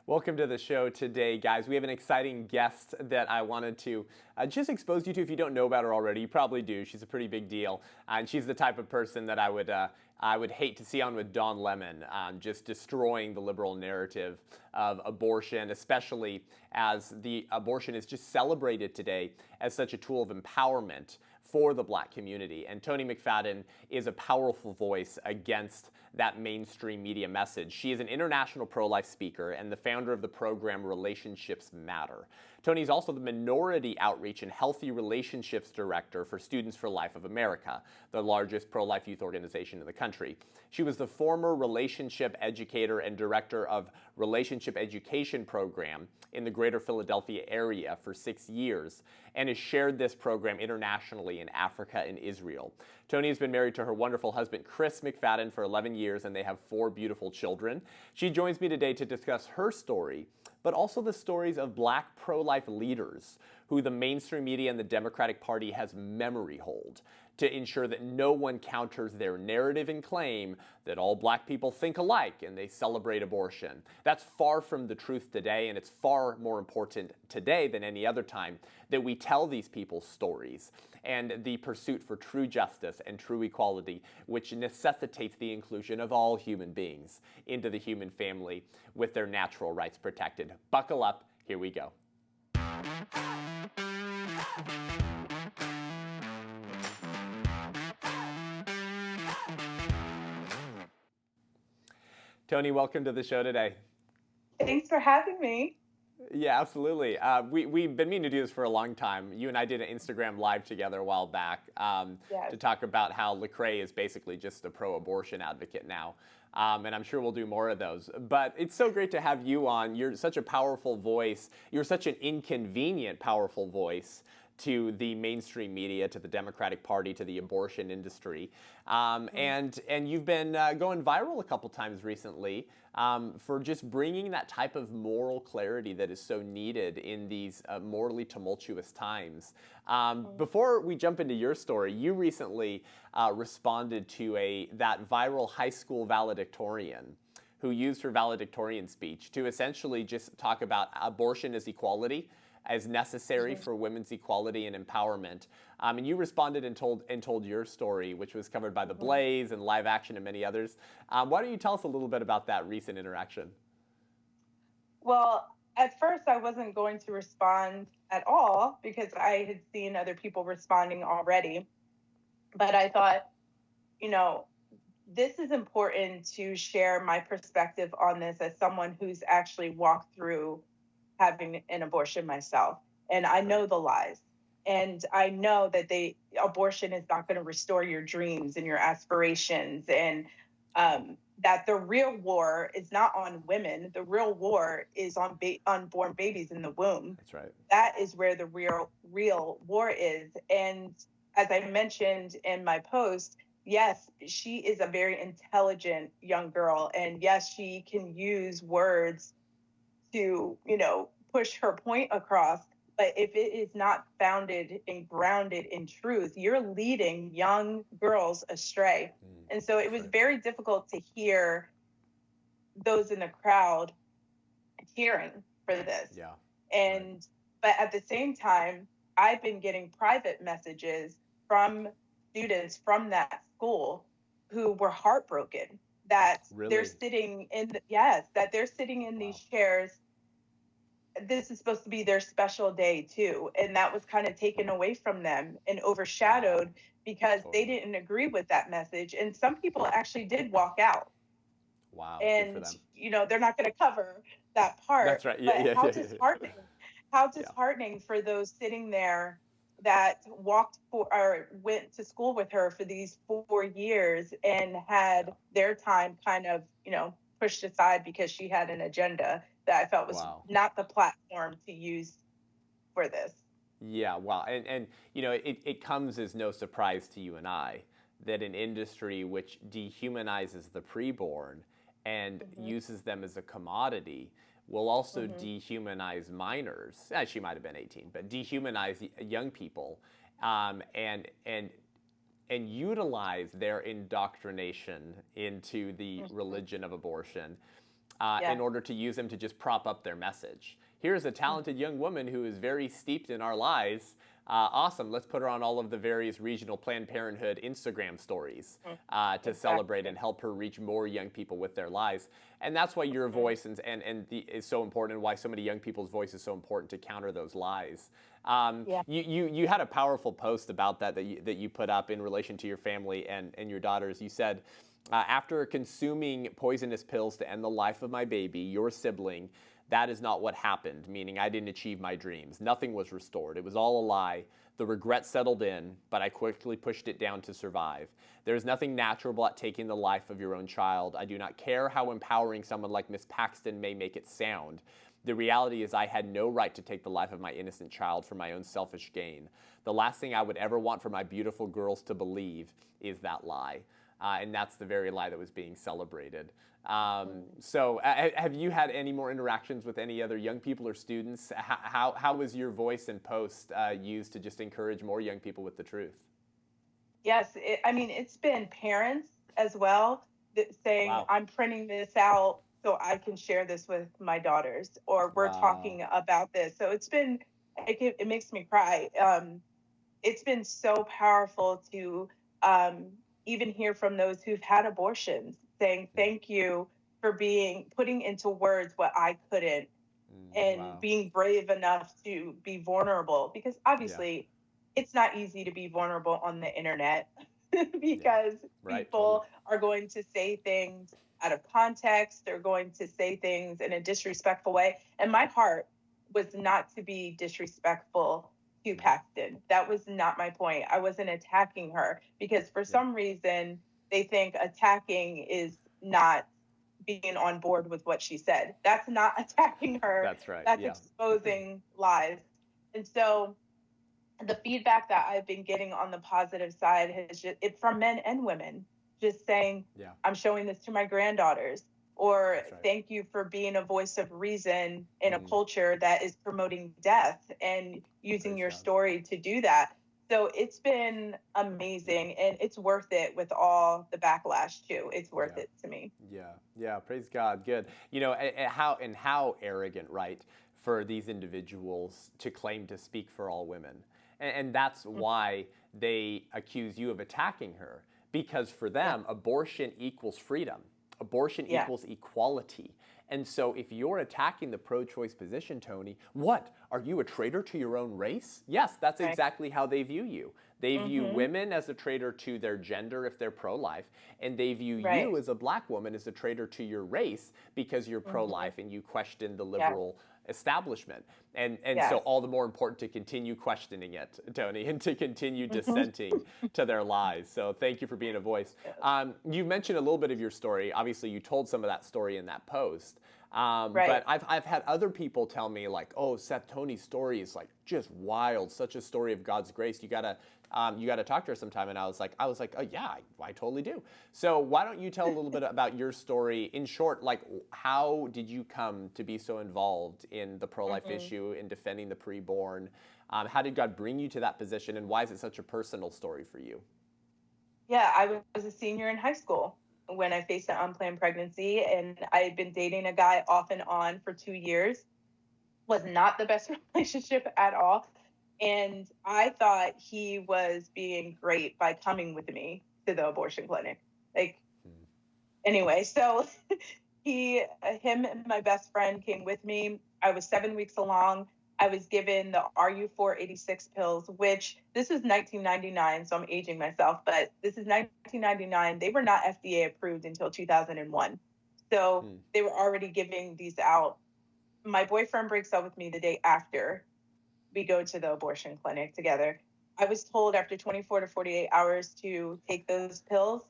Welcome to the show today, guys. We have an exciting guest that I wanted to just expose you to. If you don't know about her already, you probably do. She's a pretty big deal, and she's the type of person that I would hate to see on with Don Lemon, just destroying the liberal narrative of abortion, especially as the abortion is just celebrated today as such a tool of empowerment for the Black community. And Toni McFadden is a powerful voice against that mainstream media message. She is an international pro-life speaker and the founder of the program Relationships Matter. Toni is also the Minority Outreach and Healthy Relationships Director for Students for Life of America, the largest pro-life youth organization in the country. She was the former relationship educator and director of Relationship Education Program in the greater Philadelphia area for 6 years and has shared this program internationally in Africa and Israel. Toni has been married to her wonderful husband, Kris McFadden, for 11 years, and they have 4 beautiful children. She joins me today to discuss her story, but also the stories of Black pro-life leaders who the mainstream media and the Democratic Party has memory hold to ensure that no one counters their narrative and claim that all Black people think alike and they celebrate abortion. That's far from the truth today, and it's far more important today than any other time that we tell these people's stories and the pursuit for true justice and true equality, which necessitates the inclusion of all human beings into the human family with their natural rights protected. Buckle up, here we go. Toni, welcome to the show today. Thanks for having me. Yeah, absolutely. We've been meaning to do this for a long time. You and I did an Instagram Live together a while back Yes. to talk about how Lecrae is basically just a pro-abortion advocate now. And I'm sure we'll do more of those. But it's so great to have you on. You're such a powerful voice. You're such an inconvenient, powerful voice to the mainstream media, to the Democratic Party, to the abortion industry. And you've been going viral a couple times recently for just bringing that type of moral clarity that is so needed in these morally tumultuous times. Before we jump into your story, you recently responded to that viral high school valedictorian who used her valedictorian speech to essentially just talk about abortion as equality, as necessary for women's equality and empowerment. And you responded and told your story, which was covered by The Blaze and Live Action and many others. Why don't you tell us a little bit about that recent interaction? Well, at first I wasn't going to respond at all because I had seen other people responding already. But I thought, this is important to share my perspective on this as someone who's actually walked through having an abortion myself. And I know the lies. And I know that abortion is not going to restore your dreams and your aspirations. And that the real war is not on women. The real war is on unborn babies in the womb. That's right. That is where the real war is. And as I mentioned in my post, yes, she is a very intelligent young girl. And yes, she can use words to, push her point across. But if it is not founded and grounded in truth, you're leading young girls astray. And so it was very difficult to hear those in the crowd cheering for this. Yeah. But at the same time, I've been getting private messages from students from that school who were heartbroken that they're sitting in these chairs. This is supposed to be their special day too. And that was kind of taken away from them and overshadowed because they didn't agree with that message. And some people actually did walk out. Wow. And, they're not going to cover that part. That's right. Yeah, but how disheartening for those sitting there that went to school with her for these 4 years and had their time kind of, pushed aside because she had an agenda that I felt was not the platform to use for this. Yeah, wow. And it comes as no surprise to you and I that an industry which dehumanizes the preborn and uses them as a commodity will also dehumanize minors. She might have been 18, but dehumanize young people and utilize their indoctrination into the religion of abortion in order to use them to just prop up their message. Here's a talented young woman who is very steeped in our lies. Awesome, let's put her on all of the various regional Planned Parenthood Instagram stories to celebrate and help her reach more young people with their lies. And that's why your voice is so important, and why so many young people's voice is so important to counter those lies. You had a powerful post about that you put up in relation to your family and your daughters. You said, after consuming poisonous pills to end the life of my baby, your sibling, that is not what happened, meaning I didn't achieve my dreams. Nothing was restored. It was all a lie. The regret settled in, but I quickly pushed it down to survive. There is nothing natural about taking the life of your own child. I do not care how empowering someone like Miss Paxton may make it sound. The reality is I had no right to take the life of my innocent child for my own selfish gain. The last thing I would ever want for my beautiful girls to believe is that lie. And that's the very lie that was being celebrated. So have you had any more interactions with any other young people or students? How was your voice and post used to just encourage more young people with the truth? Yes, it's been parents as well that saying, Wow. I'm printing this out so I can share this with my daughters, or we're talking about this. So it makes me cry. It's been so powerful to even hear from those who've had abortions saying, thank you for putting into words what I couldn't, and being brave enough to be vulnerable, because obviously it's not easy to be vulnerable on the internet because people are going to say things out of context. They're going to say things in a disrespectful way. And my heart was not to be disrespectful to Paxton. That was not my point. I wasn't attacking her, because for some reason they think attacking is not being on board with what she said. That's not attacking her. That's right. That's exposing lies. And so the feedback that I've been getting on the positive side has from men and women, just saying, I'm showing this to my granddaughters, or thank you for being a voice of reason in a culture that is promoting death, and using your story to do that. So it's been amazing, and it's worth it with all the backlash too. It's worth it to me. Yeah, praise God. Good. You know, how arrogant, right, for these individuals to claim to speak for all women. And that's why they accuse you of attacking her, because for them, abortion equals freedom. Abortion equals equality. And so if you're attacking the pro-choice position, Toni, what? Are you a traitor to your own race? Yes, that's exactly how they view you. They view women as a traitor to their gender if they're pro-life, and they view you as a black woman as a traitor to your race because you're pro-life and you question the liberal establishment. And so all the more important to continue questioning it, Toni, and to continue dissenting to their lies. So thank you for being a voice. You mentioned a little bit of your story. Obviously, you told some of that story in that post. But I've had other people tell me, like, oh, Seth, Toni's story is like just wild, such a story of God's grace. You gotta talk to her sometime. And I was like, oh yeah, I totally do. So why don't you tell a little bit about your story in short? Like, how did you come to be so involved in the pro-life issue, in defending the preborn? How did God bring you to that position, and why is it such a personal story for you? Yeah, I was a senior in high school when I faced an unplanned pregnancy, and I had been dating a guy off and on for 2 years. Was not the best relationship at all. And I thought he was being great by coming with me to the abortion clinic. Anyway, so him and my best friend came with me. I was 7 weeks along. I was given the RU486 pills, which this is 1999, so I'm aging myself, but this is 1999. They were not FDA approved until 2001. So they were already giving these out. My boyfriend breaks up with me the day after we go to the abortion clinic together. I was told after 24 to 48 hours to take those pills.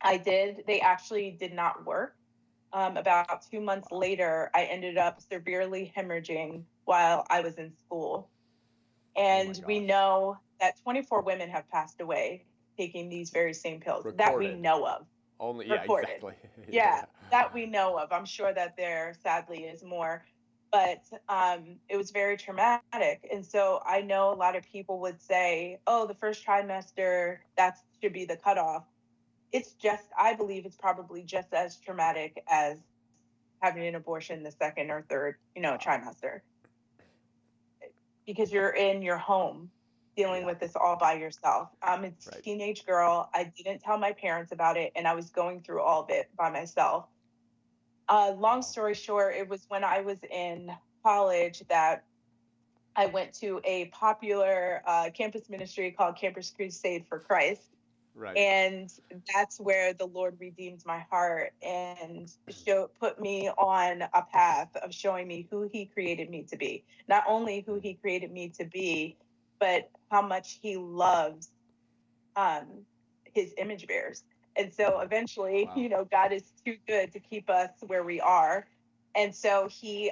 I did. They actually did not work. About 2 months later, I ended up severely hemorrhaging while I was in school. And we know that 24 women have passed away taking these very same pills that we know of. Recorded. Exactly. That we know of. I'm sure that there sadly is more, but it was very traumatic. And so I know a lot of people would say, oh, the first trimester, that should be the cutoff. I believe it's probably just as traumatic as having an abortion the second or third, trimester, because you're in your home dealing with this all by yourself. I'm a teenage girl. I didn't tell my parents about it, and I was going through all of it by myself. Long story short, it was when I was in college that I went to a popular campus ministry called Campus Crusade for Christ. Right. And that's where the Lord redeemed my heart and put me on a path of showing me who he created me to be. Not only who he created me to be, but how much he loves his image bearers. And so eventually, God is too good to keep us where we are. And so he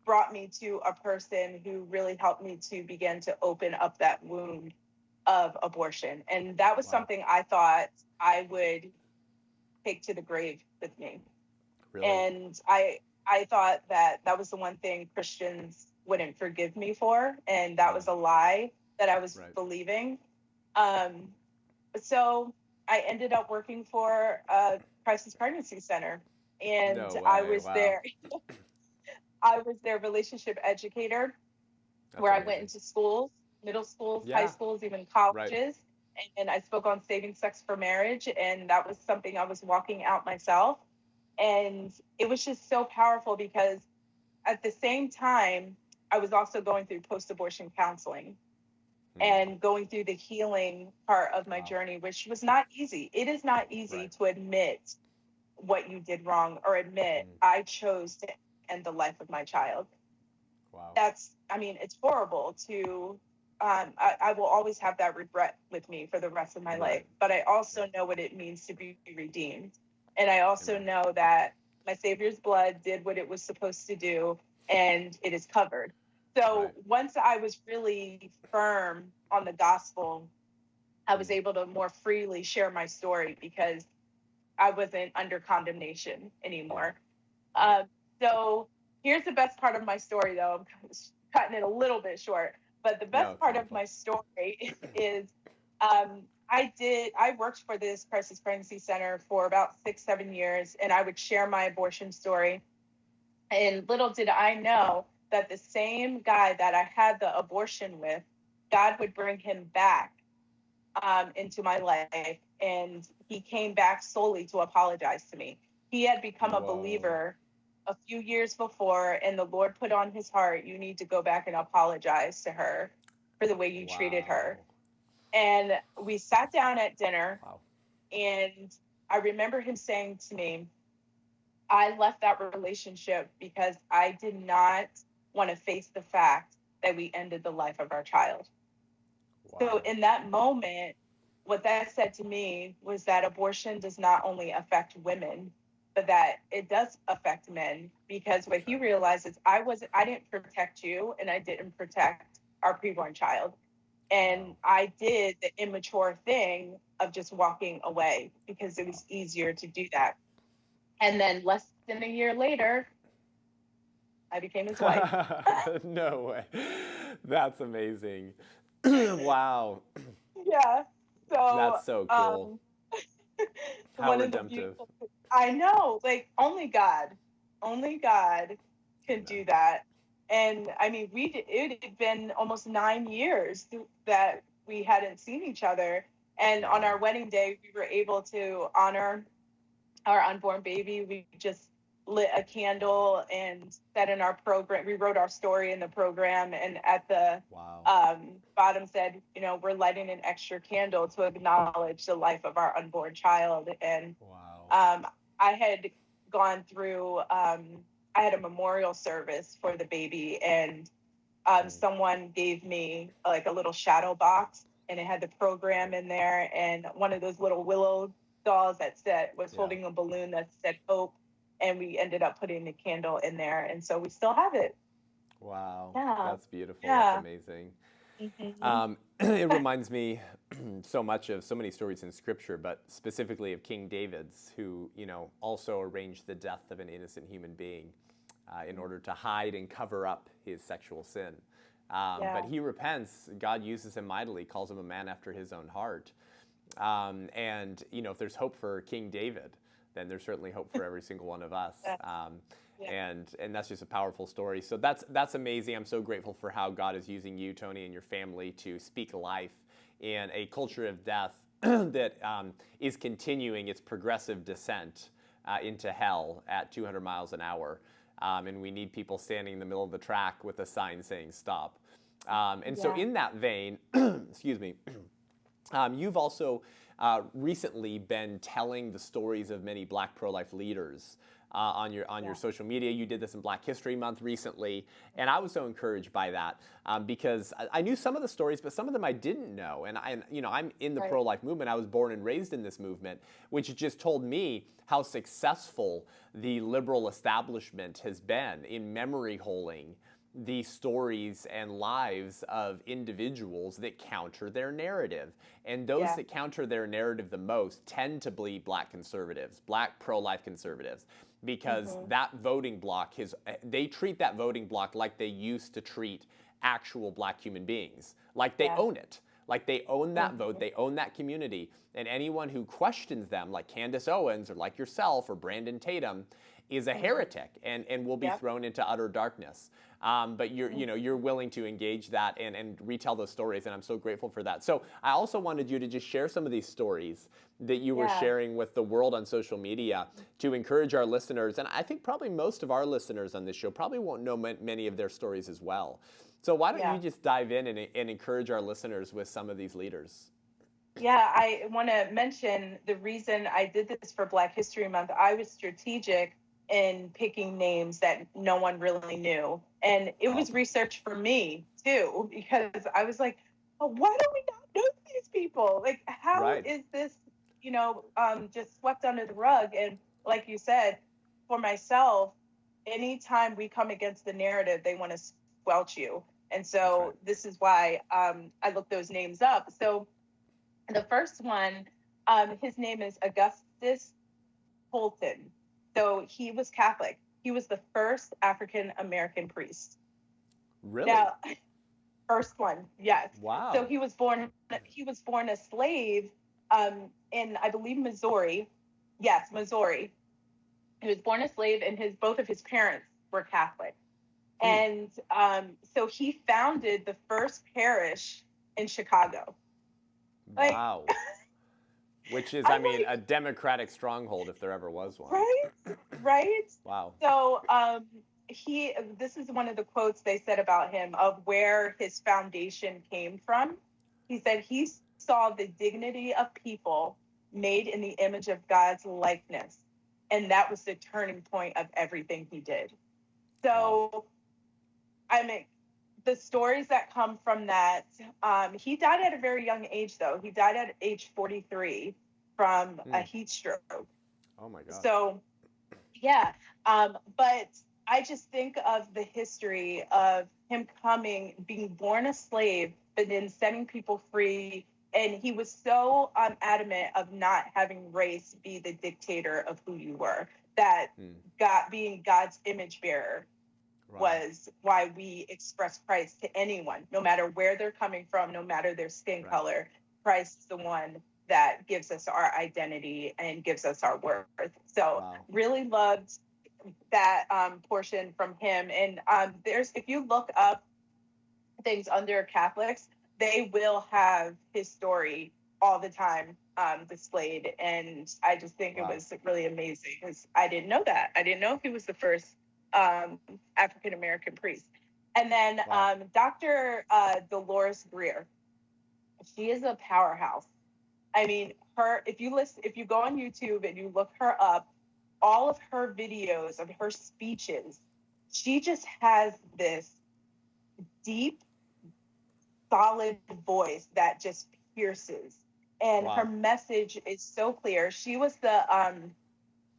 brought me to a person who really helped me to begin to open up that wound of abortion. And that was something I thought I would take to the grave with me. Really? And I thought that was the one thing Christians wouldn't forgive me for. And that was a lie that I was believing. So I ended up working for a crisis pregnancy center. And I was there. I was their relationship educator. That's where amazing. I went into schools, middle schools, high schools, even colleges. And I spoke on saving sex for marriage. And that was something I was walking out myself. And it was just so powerful because at the same time, I was also going through post-abortion counseling and going through the healing part of my journey, which was not easy. It is not easy to admit what you did wrong or admit I chose to end the life of my child. Wow. It's horrible to, I will always have that regret with me for the rest of my life, but I also know what it means to be redeemed. And I also know that my Savior's blood did what it was supposed to do, and it is covered. So once I was really firm on the gospel, I was able to more freely share my story because I wasn't under condemnation anymore. So here's the best part of my story, though. I'm cutting it a little bit short, but the best part of my story is I worked for this crisis pregnancy center for about 6-7 years, and I would share my abortion story. And little did I know that the same guy that I had the abortion with, God would bring him back into my life, and he came back solely to apologize to me. He had become a believer a few years before, and the Lord put on his heart, you need to go back and apologize to her for the way you treated her. And we sat down at dinner, and I remember him saying to me, I left that relationship because I did not want to face the fact that we ended the life of our child. So in that moment, what that said to me was that abortion does not only affect women, but that it does affect men, because what he realized is I didn't protect you, and I didn't protect our preborn child. And I did the immature thing of just walking away because it was easier to do that. And then less than a year later, I became his wife. No way. That's amazing. Wow. Yeah. So that's so cool. How redemptive. I know, like only God can do that. And I mean, it had been almost 9 years that we hadn't seen each other. And on our wedding day, we were able to honor our unborn baby. We just lit a candle and said in our program, we wrote our story in the program, and at the bottom said, we're lighting an extra candle to acknowledge the life of our unborn child. And I had gone through, I had a memorial service for the baby, and someone gave me like a little shadow box, and it had the program in there, and one of those little willow dolls that was holding a balloon that said hope, and we ended up putting the candle in there, and so we still have it. Wow. That's beautiful. That's amazing. It reminds me so much of so many stories in Scripture, but specifically of King David's, who also arranged the death of an innocent human being in order to hide and cover up his sexual sin. But he repents. God uses him mightily, calls him a man after his own heart. And if there's hope for King David, then there's certainly hope for every single one of us. Yeah. And that's just a powerful story. So that's amazing. I'm so grateful for how God is using you, Toni, and your family to speak life in a culture of death that is continuing its progressive descent into hell at 200 miles an hour. And we need people standing in the middle of the track with a sign saying stop. So in that vein, excuse me, you've also recently been telling the stories of many Black pro-life leaders on your social media. You did this in Black History Month recently, and I was so encouraged by that because I knew some of the stories, but some of them I didn't know. And I'm in the pro-life movement. I was born and raised in this movement, which just told me how successful the liberal establishment has been in memory holding the stories and lives of individuals that counter their narrative. And those that counter their narrative the most tend to be Black conservatives, Black pro-life conservatives, because that voting bloc they treat that voting bloc like they used to treat actual Black human beings, like they own it. Like they own that vote, they own that community. And anyone who questions them, like Candace Owens or like yourself or Brandon Tatum, is a heretic and will be thrown into utter darkness. But you're willing to engage that and retell those stories, and I'm so grateful for that. So I also wanted you to just share some of these stories that you were sharing with the world on social media to encourage our listeners. And I think probably most of our listeners on this show probably won't know many of their stories as well. So why don't you just dive in and encourage our listeners with some of these leaders? Yeah, I want to mention the reason I did this for Black History Month. I was strategic in picking names that no one really knew. And it was research for me, too, because I was like, oh, why do we not know these people? Like, how is this, just swept under the rug? And like you said, for myself, anytime we come against the narrative, they want to squelch you. And so this is why I looked those names up. So the first one, his name is Augustus Holton. So he was Catholic. He was the first African-American priest. Really? Now, first one, yes. Wow. So he was born a slave in, I believe, Missouri. Yes, Missouri. He was born a slave, and both of his parents were Catholic. And so he founded the first parish in Chicago. Wow. Which is, a Democratic stronghold if there ever was one. Right? Wow. So this is one of the quotes they said about him of where his foundation came from. He said he saw the dignity of people made in the image of God's likeness. And that was the turning point of everything he did. So, the stories that come from that, he died at a very young age, though. He died at age 43 from a heat stroke. Oh, my God. So, but I just think of the history of him being born a slave, but then setting people free. And he was so adamant of not having race be the dictator of who you were, that being God's image bearer was why we express Christ to anyone, no matter where they're coming from, no matter their skin color. Christ is the one that gives us our identity and gives us our worth. So really loved that portion from him. And if you look up things under Catholics, they will have his story all the time displayed. And I just think it was really amazing because I didn't know that. I didn't know he was the first African-American priest. And then Dr. Dolores Greer, she is a powerhouse. I mean, if you go on YouTube and you look her up, all of her videos of her speeches, she just has this deep, solid voice that just pierces. And her message is so clear. She was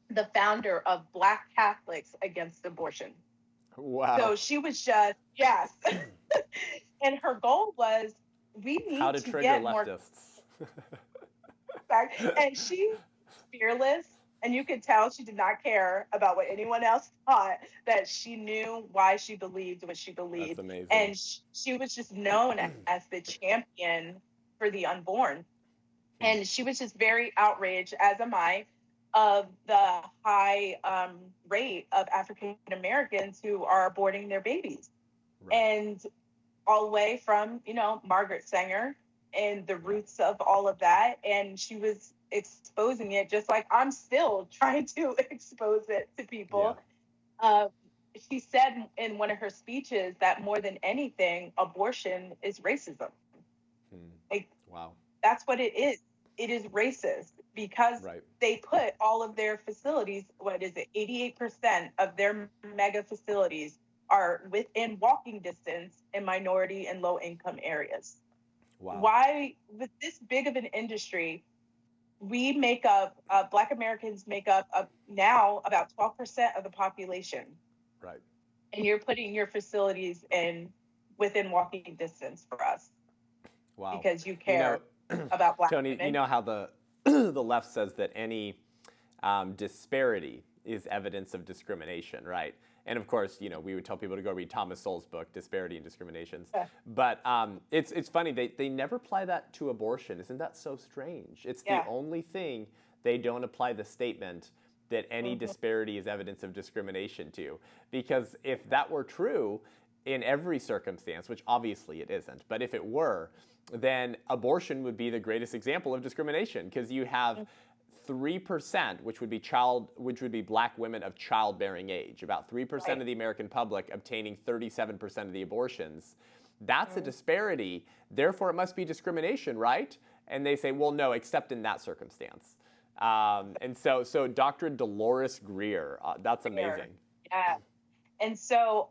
the founder of Black Catholics Against Abortion. Wow. So she was just, and her goal was, we need how to to trigger get leftists. And she's fearless, and you could tell she did not care about what anyone else thought, that she knew why she believed what she believed. That's amazing. And she was just known as the champion for the unborn. And she was just very outraged, as am I, of the high rate of African Americans who are aborting their babies. Right. And all the way from, Margaret Sanger and the roots of all of that. And she was exposing it just like I'm still trying to expose it to people. Yeah. She said in one of her speeches that more than anything, abortion is racism. Like, wow. That's what it is. It is racist because they put all of their facilities, 88% of their mega facilities are within walking distance in minority and low income areas. Wow. Why, with this big of an industry, we make up, Black Americans make up now about 12% of the population. Right. And you're putting your facilities within walking distance for us. Wow. Because you care about Black Toni, women. you know how the the left says that any disparity is evidence of discrimination, right? And of course, we would tell people to go read Thomas Sowell's book, Disparity and Discriminations. Yeah. But it's funny, they never apply that to abortion. Isn't that so strange? It's the only thing they don't apply the statement that any disparity is evidence of discrimination to. Because if that were true in every circumstance, which obviously it isn't, but if it were, then abortion would be the greatest example of discrimination, because you have 3%, which would be Black women of childbearing age, about 3% of the American public obtaining 37% of the abortions. That's a disparity. Therefore, it must be discrimination, right? And they say, well, no, except in that circumstance. And so Dr. Dolores Greer, that's amazing. Yeah. And so,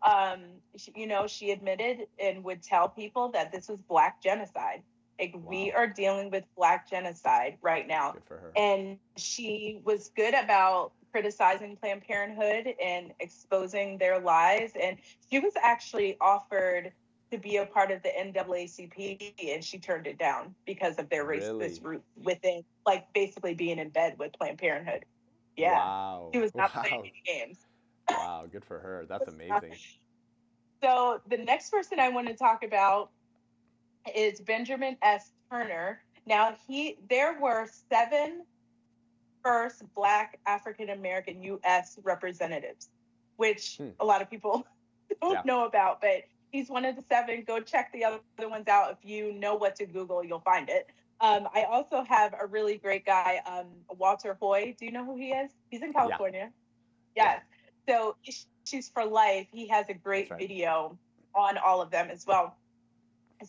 she admitted and would tell people that this was Black genocide. Like, we are dealing with Black genocide right now. Good for her. And she was good about criticizing Planned Parenthood and exposing their lies. And she was actually offered to be a part of the NAACP, and she turned it down because of their racist root within, like, basically being in bed with Planned Parenthood. Yeah. Wow. She was not playing any games. Wow, good for her. That's amazing. So the next person I want to talk about is Benjamin S. Turner. Now, there were 7 first Black African American U.S. representatives, which a lot of people don't know about, but he's one of the 7. Go check the other ones out. If you know what to Google, you'll find it. I also have a really great guy, Walter Hoy. Do you know who he is? He's in California. Yes. So Issues for Life, he has a great video on all of them as well.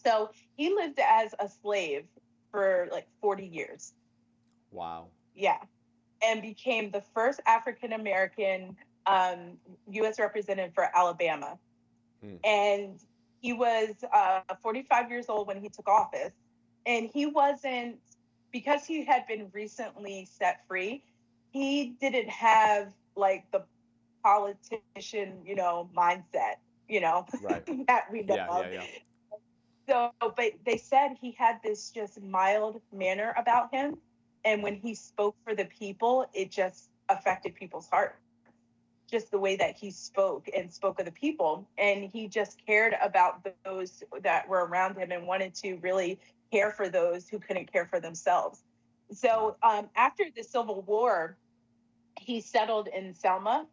So he lived as a slave for like 40 years. Wow. Yeah. And became the first African-American U.S. representative for Alabama. And he was 45 years old when he took office. And he wasn't, because he had been recently set free, he didn't have like the politician, mindset, that we know of. So, but they said he had this just mild manner about him. And when he spoke for the people, it just affected people's heart. Just the way that he spoke of the people. And he just cared about those that were around him and wanted to really care for those who couldn't care for themselves. So after the Civil War, he settled in Selma.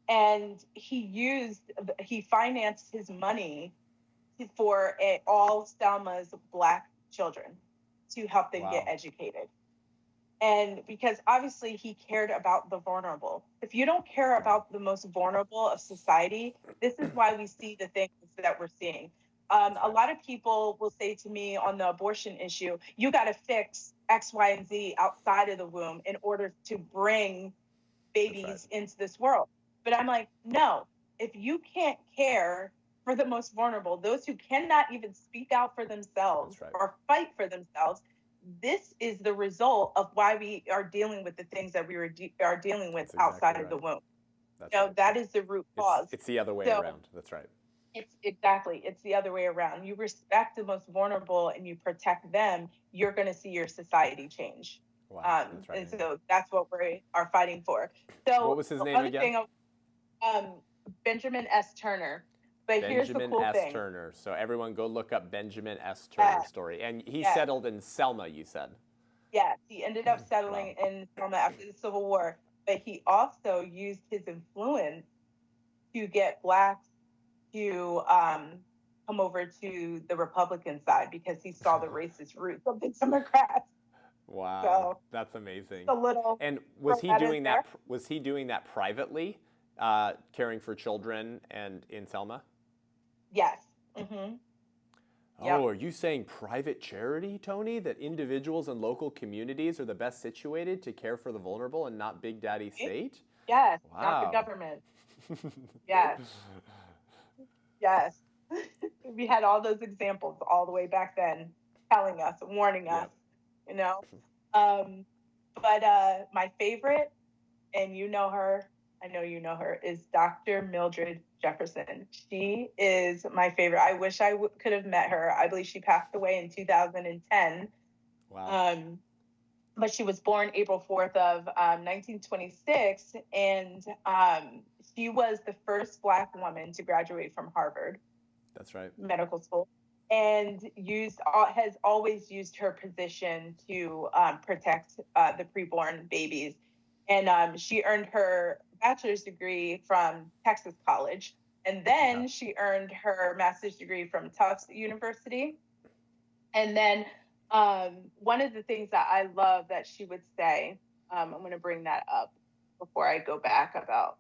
And he financed his money for all Selma's Black children to help them get educated. And because obviously he cared about the vulnerable. If you don't care about the most vulnerable of society, this is why we see the things that we're seeing. A lot of people will say to me on the abortion issue, you got to fix X, Y, and Z outside of the womb in order to bring babies into this world. But I'm like, no, if you can't care for the most vulnerable, those who cannot even speak out for themselves or fight for themselves, this is the result of why we are dealing with the things that we are dealing with outside of the womb. That is the root cause. It's the other way around. That's right. It's the other way around. You respect the most vulnerable and you protect them, you're going to see your society change. Wow, and so that's what we are fighting for. So what was his name again? Benjamin S. Turner. But here's the cool thing. Benjamin S. Turner. So everyone go look up Benjamin S. Turner's story. And he settled in Selma, you said. Yes, he ended up Wow. settling in Selma after the Civil War, but he also used his influence to get blacks to come over to the Republican side because he saw the racist roots of the Democrats. Wow, So that's just amazing. a little And throw that in there. Was he doing that privately, caring for children and in Selma? Yes. Mm-hmm. Oh, Yep. are you saying private charity, Tony? That individuals and local communities are the best situated to care for the vulnerable and not Big Daddy State? Yes, not the Wow. government. Yes. Yes. We had all those examples all the way back then telling us, warning us, Yep. you know. Um, but my favorite, and you know her, I know you know her, is Dr. Mildred Jefferson. She is my favorite. I wish I could have met her. I believe she passed away in 2010. Wow. Um, but she was born April 4th of 1926, and she was the first Black woman to graduate from Harvard That's right. Medical School, and has always used her position to protect the preborn babies. And she earned her bachelor's degree from Texas College, and Okay. then she earned her master's degree from Tufts University. And then one of the things that I love that she would say, I'm going to bring that up before I go back about.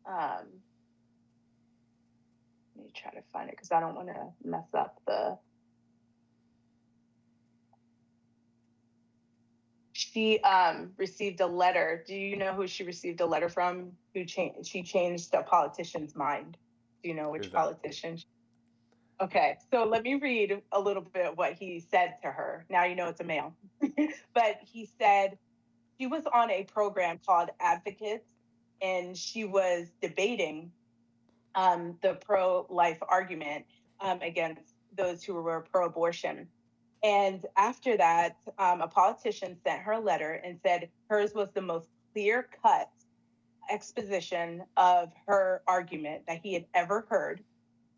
Let me try to find it because I don't want to mess up the. She received a letter. Do you know who she received a letter from? She changed a politician's mind. Do you know which Who's that? politician? Okay, so let me read a little bit of what he said to her. Now you know it's a male. But he said she was on a program called Advocates, and she was debating the pro-life argument against those who were pro-abortion. And after that, a politician sent her a letter and said hers was the most clear-cut exposition of her argument that he had ever heard.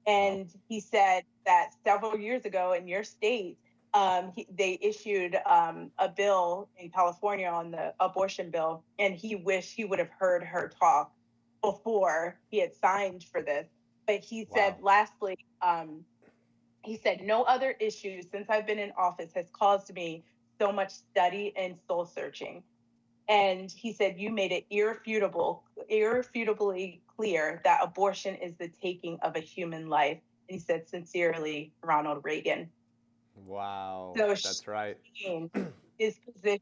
Wow. And he said that several years ago in your state, they issued a bill in California on the abortion bill, and he wished he would have heard her talk before he had signed for this. But he said, Wow. lastly, he said, no other issue since I've been in office has caused me so much study and soul searching. And he said, you made it irrefutably clear that abortion is the taking of a human life. And he said, sincerely, Ronald Reagan. Wow. So That's right. she changed his position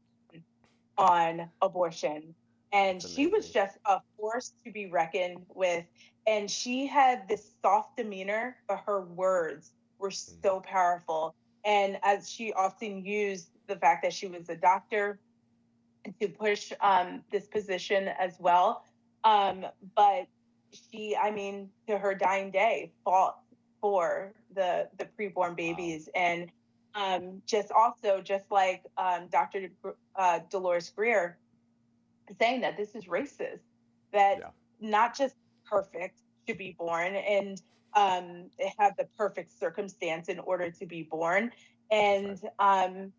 on abortion. And That's she was amazing. just a force to be reckoned with. And she had this soft demeanor, but her words were so powerful. And as she often used the fact that she was a doctor to push this position as well. But she, I mean, to her dying day, fought for the preborn Wow. babies, and just like Dr. Dolores Greer saying that this is racist, that Yeah. not just perfect should be born and have the perfect circumstance in order to be born, That's right. and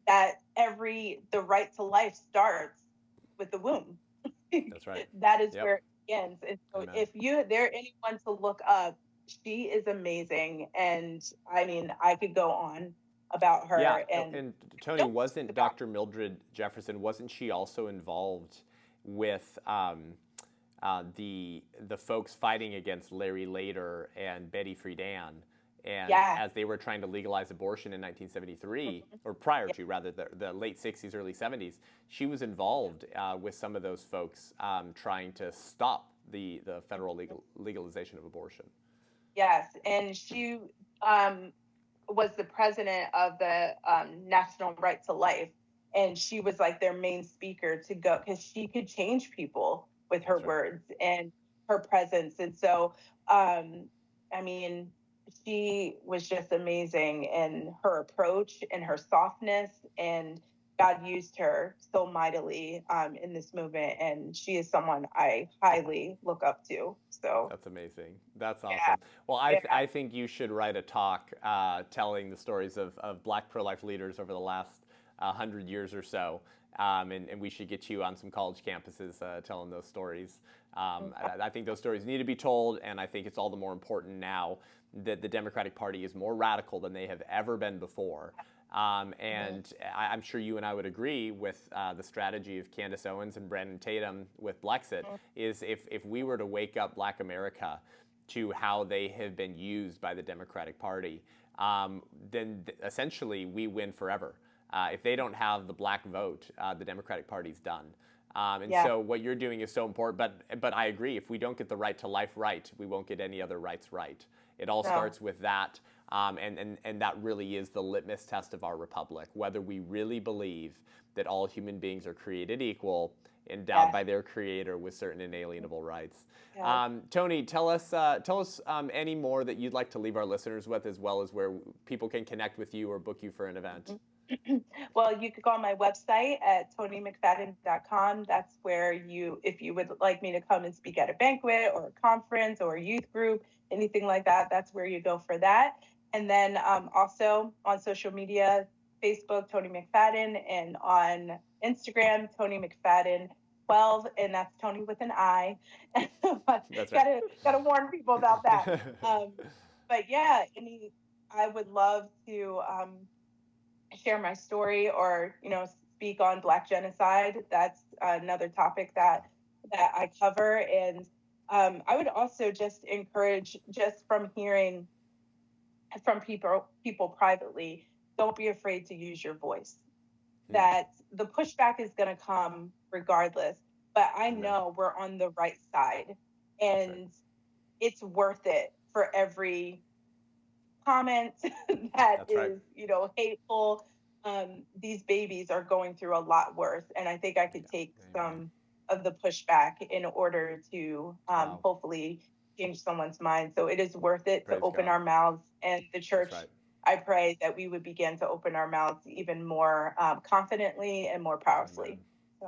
that the right to life starts with the womb. That's right. That is Yep. where it begins. And so Amen. if there anyone to look up, she is amazing. And I mean, I could go on about Yeah, her and and Tony, still wasn't about Dr. Mildred Jefferson, wasn't she also involved with the folks fighting against Larry Lader and Betty Friedan, and yeah. as they were trying to legalize abortion in 1973, or prior Yeah. to rather the late 60s, early 70s, she was involved with some of those folks trying to stop the federal legalization of abortion. Yes. And she was the president of the National Right to Life. And she was like their main speaker to go because she could change people with her That's right. words and her presence. And so, I mean, she was just amazing in her approach and her softness. And God used her so mightily in this movement. And she is someone I highly look up to. So, That's amazing. That's yeah. awesome. Well, Yeah. I think you should write a talk telling the stories of Black pro-life leaders over the last 100 years or so. And we should get you on some college campuses telling those stories. I think those stories need to be told, and I think it's all the more important now that the Democratic Party is more radical than they have ever been before. And I'm sure you and I would agree with the strategy of Candace Owens and Brandon Tatum with Blexit, is if we were to wake up Black America to how they have been used by the Democratic Party, then essentially we win forever. If they don't have the black vote, the Democratic Party's done. So what you're doing is so important. But I agree, if we don't get the right to life right, we won't get any other rights right. It all starts with that. And that really is the litmus test of our republic, whether we really believe that all human beings are created equal, endowed by their creator with certain inalienable rights. Toni, tell us any more that you'd like to leave our listeners with, as well as where people can connect with you or book you for an event. Well, you could go on my website at ToniMcFadden.com. That's where if you would like me to come and speak at a banquet or a conference or a youth group, anything like that, that's where you go for that. And then also on social media, Facebook, Toni McFadden, and on Instagram, Toni McFadden 12, and that's Toni with an I. That's right. Gotta warn people about that. But yeah, I would love to share my story or speak on Black genocide. That's another topic that I cover. And I would also just encourage, just from hearing from people privately, don't be afraid to use your voice. That the pushback is going to come regardless, but I know we're on the right side, and it's worth it for every comment that is hateful. These babies are going through a lot worse, and I think I could take some of the pushback in order to hopefully change someone's mind. So it is worth it to open our mouths, and the church, I pray that we would begin to open our mouths even more confidently and more powerfully.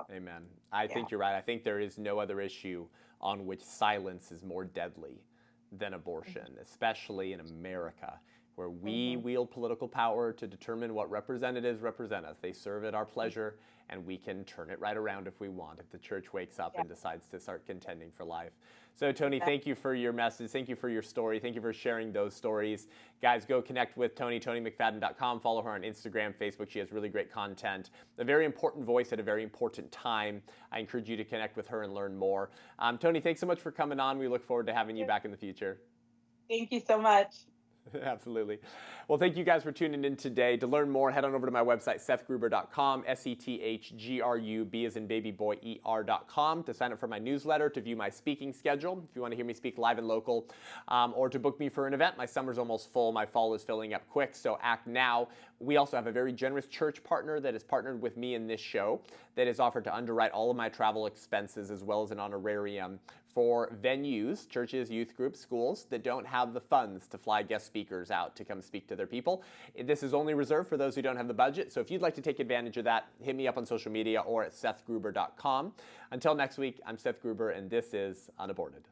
Amen. I think you're right. I think there is no other issue on which silence is more deadly than abortion, especially in America, where we wield political power to determine what representatives represent us. They serve at our pleasure, and we can turn it right around if we want, if the church wakes up and decides to start contending for life. So, Toni, thank you for your message. Thank you for your story. Thank you for sharing those stories. Guys, go connect with Toni, ToniMcFadden.com. Follow her on Instagram, Facebook. She has really great content. A very important voice at a very important time. I encourage you to connect with her and learn more. Toni, thanks so much for coming on. We look forward to having you back in the future. Thank you so much. Absolutely. Well, thank you guys for tuning in today. To learn more, head on over to my website, SethGruber.com, SETHGRUB as in baby boy ER.com, to sign up for my newsletter, to view my speaking schedule, if you want to hear me speak live and local, or to book me for an event. My summer's almost full. My fall is filling up quick, so act now. We also have a very generous church partner that has partnered with me in this show that has offered to underwrite all of my travel expenses, as well as an honorarium for venues, churches, youth groups, schools that don't have the funds to fly guest speakers out to come speak to their people. This is only reserved for those who don't have the budget, so if you'd like to take advantage of that, hit me up on social media or at SethGruber.com. Until next week, I'm Seth Gruber, and this is UnAborted.